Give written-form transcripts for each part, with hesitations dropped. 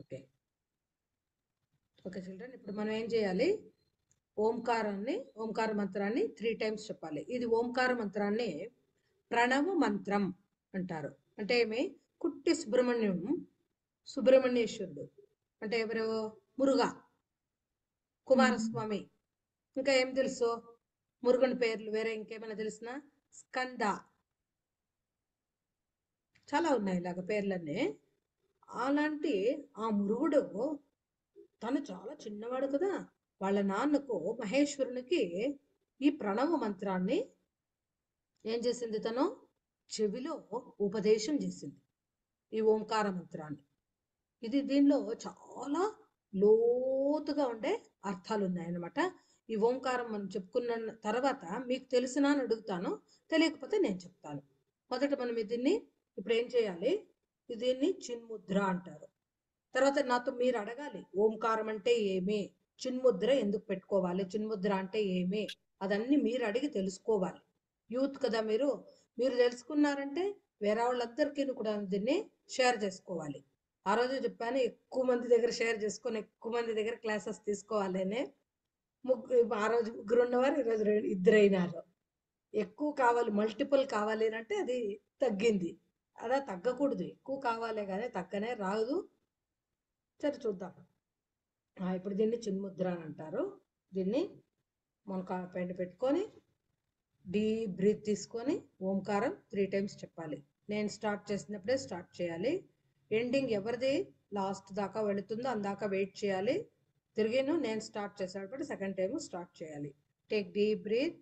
Okay okay children, ఇప్పుడు మనం ఏం చేయాలి? ఓంకార మంత్రాన్ని 3 times చెప్పాలి. ఇది ఓంకార మంత్రాన్ని ప్రణవ మంత్రం అంటారు. అంటే ఏమి? కుట్టి సుబ్రహ్మణ్యేశ్వరుడు అంటే ఎవరు? మురుగా కుమారస్వామి. ఇంకా ఏం తెలుసు మురుగన్ పేర్లు? వేరే ఇంకేమైనా తెలిసిన? స్కంద, చాలా ఉన్నాయి ఇలాగ పేర్లన్నీ. అలాంటి ఆ మురుగుడు తను చాలా చిన్నవాడు కదా. వాళ్ళ నాన్నకు మహేశ్వరునికి ఈ ప్రణవ మంత్రాన్ని ఏం చేసింది? తను చెవిలో ఉపదేశం చేసింది, ఈ ఓంకార మంత్రాన్ని. దీనిలో చాలా లోతుగా ఉండే అర్థాలు ఉన్నాయన్నమాట. ఈ ఓంకారం మనం చెప్పుకున్న తర్వాత మీకు తెలిసినా అని అడుగుతాను, తెలియకపోతే నేను చెప్తాను. మొదట మనం దీన్ని ఇప్పుడు ఏం చేయాలి? దీన్ని చిన్ముద్ర అంటారు. తర్వాత నాతో మీరు అడగాలి, ఓంకారం అంటే ఏమి, చిన్ముద్ర ఎందుకు పెట్టుకోవాలి, చిన్ముద్ర అంటే ఏమి, అదన్నీ మీరు అడిగి తెలుసుకోవాలి. యూత్ కదా మీరు. మీరు తెలుసుకున్నారంటే వేరే వాళ్ళందరికీ కూడా దీన్ని షేర్ చేసుకోవాలి. ఆ రోజు చెప్పాను, ఎక్కువ మంది దగ్గర షేర్ చేసుకొని ఎక్కువ మంది దగ్గర క్లాసెస్ తీసుకోవాలనే. ఆ రోజు ముగ్గురు ఉన్నవారు, ఈరోజు 2 అయినారు. ఎక్కువ కావాలి, మల్టిపుల్ కావాలి అంటే అది తగ్గింది. అలా తగ్గకూడదు, ఎక్కువ కావాలే కానీ తగ్గనే రాదు. సరే చూద్దాం. ఇప్పుడు దీన్ని చిన్ముద్ర అని అంటారు. దీన్ని మన పైన పెట్టుకొని డీప్ బ్రీత్ తీసుకొని ఓంకారం 3 times చెప్పాలి. నేను స్టార్ట్ చేసినప్పుడే స్టార్ట్ చేయాలి. ఎండింగ్ ఎవరిది లాస్ట్ దాకా వెళుతుందో అందాక వెయిట్ చేయాలి. తిరిగిను నేను స్టార్ట్ చేసేటప్పుడు సెకండ్ టైం స్టార్ట్ చేయాలి. Take deep breath.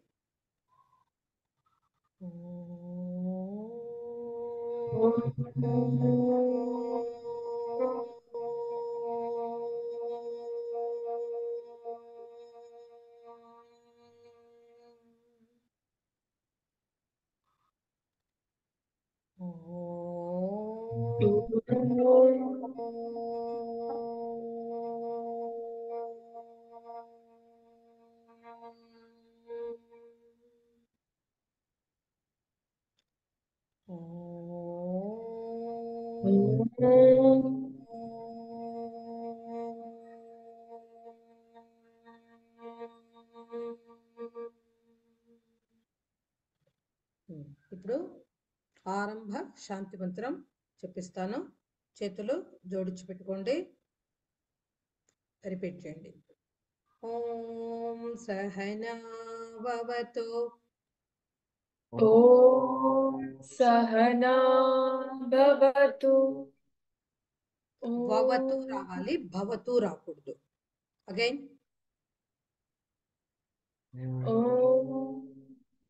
ఇప్పుడు ఆరంభ శాంతి మంత్రం చెప్పిస్తాను. చేతులు జోడించి పెట్టుకోండి. రిపీట్ చేయండి. ఓం సహనా భవతు. ఓం సహనా భవతు. భవతు రావాలి, భవతు రాకూడదు. అగైన్. ఓం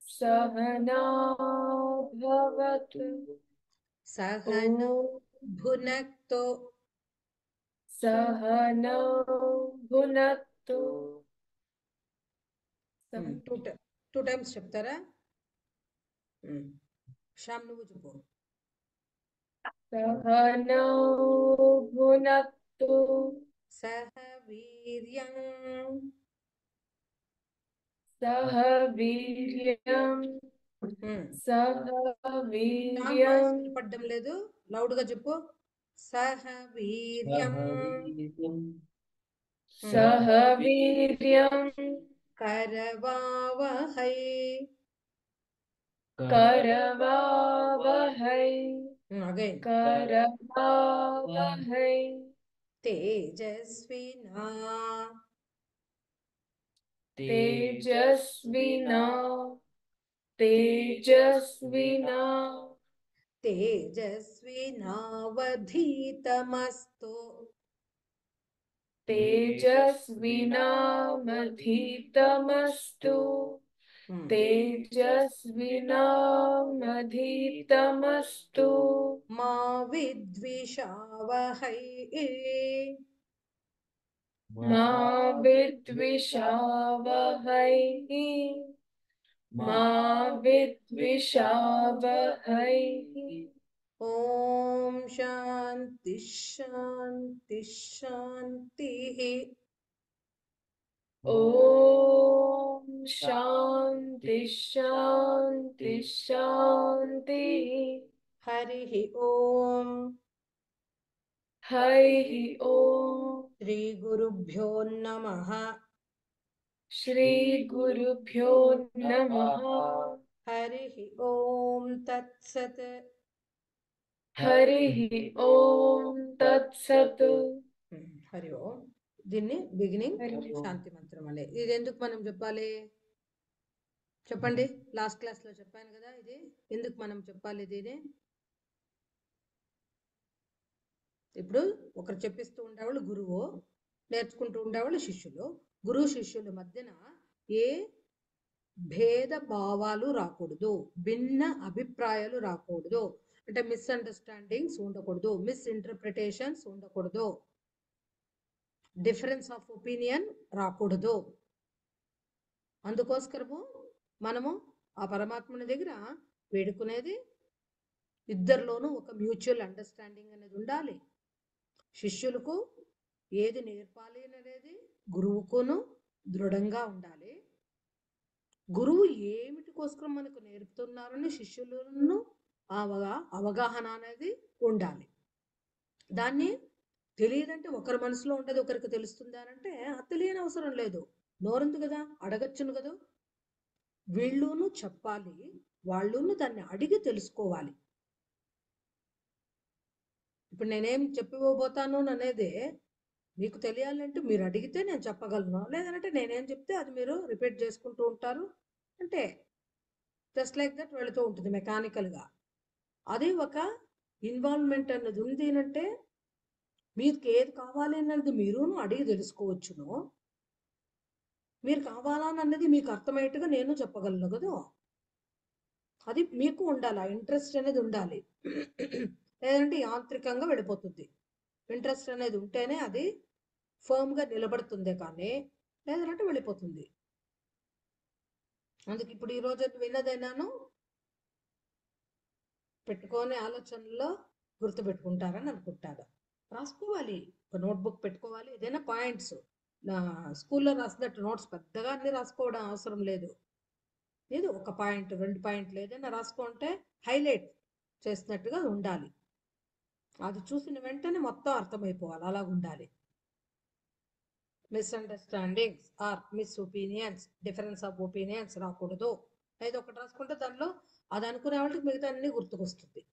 సహనా భవతు. సహనా భునక్తో. సహనా భునక్తు. 2 times చెప్తారా? శ్యామ్ నువ్వు చెప్పు. సహనా భునక్తు. సహ వీర్యం. సహ వీర్యం. సహ శ్యామ్ వాయిస్ వీర్యం. వినపడడం లేదు, లౌడ్ గా చెప్పు. సహ వీర్యం. సహ వీర్యం. కరవావహై. కరవావహై. అగైన్. కరవావహై. తేజస్వినా. తేజస్వినా. తేజస్వినా. తేజస్వినావధీతమస్తు. తేజస్వినామధీతమస్తు. తేజస్వినామధీతమస్తు. మా విద్విషావహై. మా విద్విషావహై. మా విద్విషావహై. ఓం శాంతి శాంతి శాంతి. ఓం శాంతి శాంతి శాంతి. హరి ఓం. हरिः ओम् శ్రీ గురుభ్యో నమః. श्रीगुरुभ्यो नमः హరి ఓం తత్సత్. हरिः ओम् तत्सत् హరి ఓం. దీన్ని బిగినింగ్ हरि ओम् శాంతి మంత్రం అనే. ఇది ఎందుకు మనం చెప్పాలి చెప్పండి. లాస్ట్ క్లాస్ లో చెప్పాను కదా, ఇది ఎందుకు మనం చెప్పాలి దీన్ని. ఇప్పుడు ఒకరు చెప్పిస్తూ ఉండేవాళ్ళు గురువు, నేర్చుకుంటూ ఉండేవాళ్ళు శిష్యులు. గురువు శిష్యుల మధ్యన ఏ భేద భావాలు రాకూడదు, భిన్న అభిప్రాయాలు రాకూడదు, అంటే మిస్అండర్స్టాండింగ్స్ ఉండకూడదు, మిస్ఇంటర్ప్రిటేషన్స్ ఉండకూడదు, డిఫరెన్స్ ఆఫ్ ఒపీనియన్ రాకూడదు. అందుకోసము మనము ఆ పరమాత్మని దగ్గర వేడుకునేది ఇద్దరిలోనూ ఒక మ్యూచువల్ అండర్స్టాండింగ్ అనేది ఉండాలి. శిష్యులకు ఏది నేర్పాలి అనేది గురువుకును దృఢంగా ఉండాలి. గురువు ఏమిటి కోసం మనకు నేర్పుతున్నారని శిష్యులను అవగాహన అనేది ఉండాలి. దాన్ని తెలియదంటే ఒకరి మనసులో ఉండదు ఒకరికి తెలుస్తుంది అని అంటే తెలియని అవసరం లేదు, నోరుంది కదా, అడగచ్చును కదా. వీళ్ళును చెప్పాలి, వాళ్ళును దాన్ని అడిగి తెలుసుకోవాలి. ఇప్పుడు నేనేం చెప్పిపోతాను అనేది మీకు తెలియాలంటే మీరు అడిగితే నేను చెప్పగలను, లేదంటే నేనేం చెప్తే అది మీరు రిపీట్ చేసుకుంటూ ఉంటారు. అంటే జస్ట్ లైక్ దట్ వెళుతూ ఉంటుంది మెకానికల్గా. అది ఒక ఇన్వాల్వ్మెంట్ అన్నది ఉంది అంటే మీకు ఏది కావాలి అన్నది మీరును అడిగి తెలుసుకోవచ్చును. మీరు కావాలన్నది మీకు అర్థమయ్యేట్టుగా నేను చెప్పగలను కదా. అది మీకు ఉండాలి, ఆ ఇంట్రెస్ట్ అనేది ఉండాలి. లేదంటే యాంత్రికంగా వెళ్ళిపోతుంది. ఇంట్రెస్ట్ అనేది ఉంటేనే అది ఫర్మ్గా నిలబడుతుంది, కానీ లేదంటే వెళ్ళిపోతుంది. అందుకు ఇప్పుడు ఈరోజు విన్నదైనాను పెట్టుకొని ఆలోచనలో గుర్తుపెట్టుకుంటారని అనుకుంటారు. రాసుకోవాలి, ఒక నోట్బుక్ పెట్టుకోవాలి, ఏదైనా పాయింట్స్. నా స్కూల్లో రాసినట్టు నోట్స్ పెద్దగా అన్ని రాసుకోవడం అవసరం లేదు. లేదు, ఒక పాయింట్ 2 పాయింట్లు ఏదైనా రాసుకుంటే హైలైట్ చేసినట్టుగా ఉండాలి. అది చూసిన వెంటనే మొత్తం అర్థమైపోవాలి, అలాగ ఉండాలి. Misunderstandings or mis opinions, difference of opinions రాకూడదు. అయితే ఒకటి రాసుకుంటే దానిలో అది అనుకునే వాళ్ళకి మిగతా అన్ని గుర్తుకొస్తుంది.